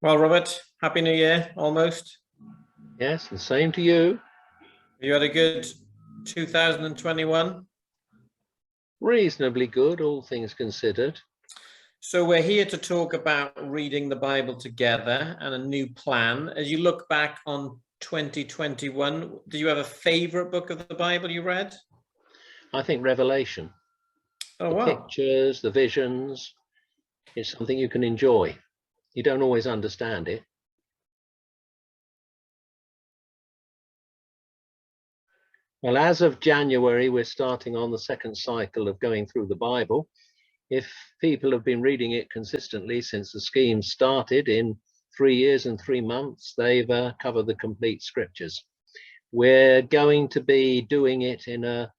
Well, Robert, Happy New Year, almost. Yes, the same to you. You had a good 2021. Reasonably good, all things considered. So we're here to talk about reading the Bible together and a new plan. As you look back on 2021, do you have a favorite book of the Bible you read? I think Revelation, Oh, the wow. pictures, the visions, is something you can enjoy. You don't always understand it. Well, as of January, we're starting on the second cycle of going through the Bible. If people have been reading it consistently since the scheme started in 3 years and 3 months, they've covered the complete scriptures. We're going to be doing it in a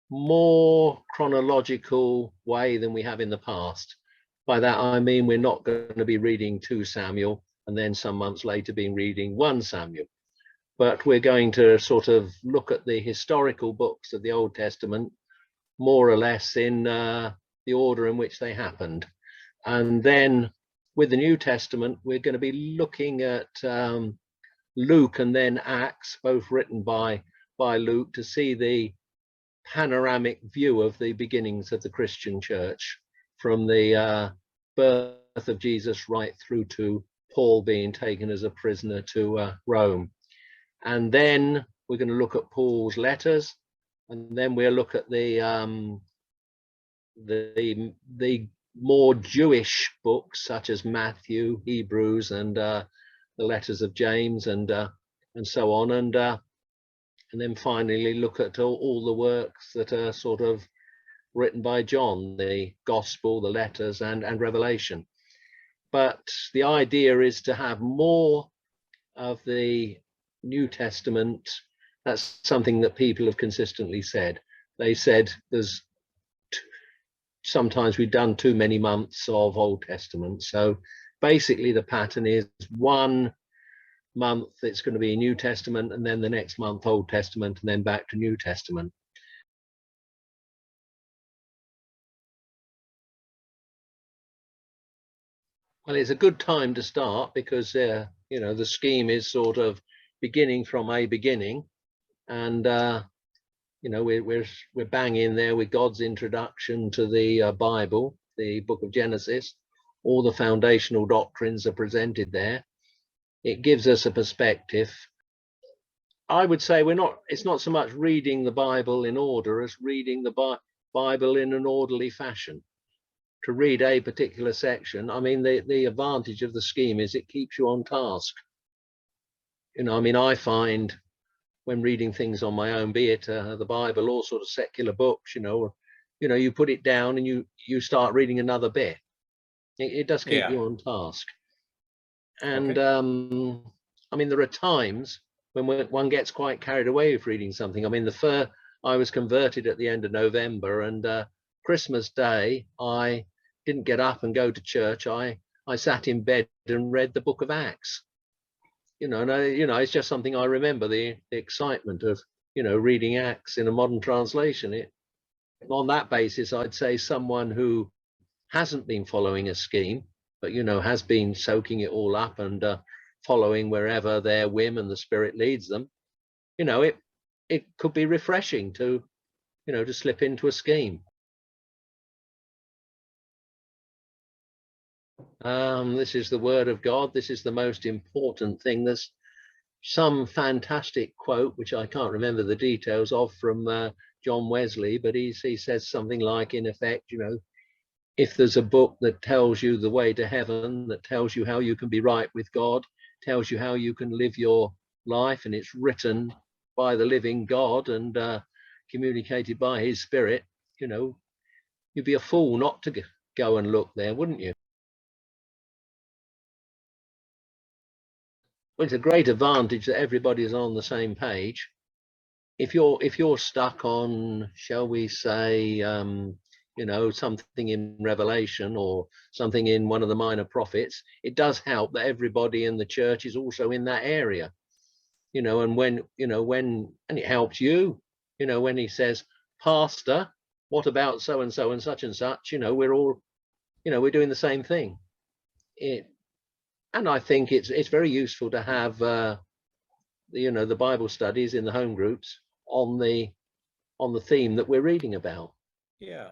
more chronological way than we have in the past. By that I mean we're not going to be reading 2 Samuel and then some months later being reading 1 Samuel, but we're going to sort of look at the historical books of the Old Testament more or less in the order in which they happened. And then with the New Testament, we're going to be looking at Luke and then Acts, both written by Luke, to see the panoramic view of the beginnings of the Christian church, from the birth of Jesus right through to Paul being taken as a prisoner to Rome. And then we're going to look at Paul's letters, and then we'll look at the more Jewish books such as Matthew, Hebrews, and the letters of James, and so on, and then finally look at all the works that are sort of written by John, the Gospel, the letters, and Revelation. But the idea is to have more of the New Testament. That's something that people have consistently said. They said there's sometimes we've done too many months of Old Testament. So basically the pattern is 1 month it's going to be New Testament, and then the next month Old Testament, and then back to New Testament. Well, it's a good time to start because the scheme is sort of beginning from a beginning, and we're bang in there with God's introduction to the Bible, the book of Genesis. All the foundational doctrines are presented there. It gives us a perspective. I would say it's not so much reading the Bible in order as reading the Bible in an orderly fashion. To read a particular section, I mean, the advantage of the scheme is it keeps you on task. I find when reading things on my own, be it the Bible or sort of secular books, you put it down and you start reading another bit. It does keep you on task. And okay. There are times when one gets quite carried away with reading something. I was converted at the end of November, and Christmas Day, I didn't get up and go to church. I sat in bed and read the book of Acts. It's just something I remember, the excitement of, reading Acts in a modern translation. On that basis, I'd say someone who hasn't been following a scheme, but, has been soaking it all up and following wherever their whim and the Spirit leads them, it could be refreshing to slip into a scheme. This is the word of God. This is the most important thing. There's some fantastic quote, which I can't remember the details of, from John Wesley, but he says something like, in effect, if there's a book that tells you the way to heaven, that tells you how you can be right with God, tells you how you can live your life, and it's written by the living God and communicated by his Spirit, you'd be a fool not to go and look there, wouldn't you? Well, it's a great advantage that everybody's on the same page. If you're stuck on, shall we say, something in Revelation or something in one of the minor prophets, it does help that everybody in the church is also in that area. And when it helps you, when he says, Pastor, what about so and so and such, we're all, we're doing the same thing. And I think it's very useful to have the Bible studies in the home groups on the theme that we're reading about. Yeah.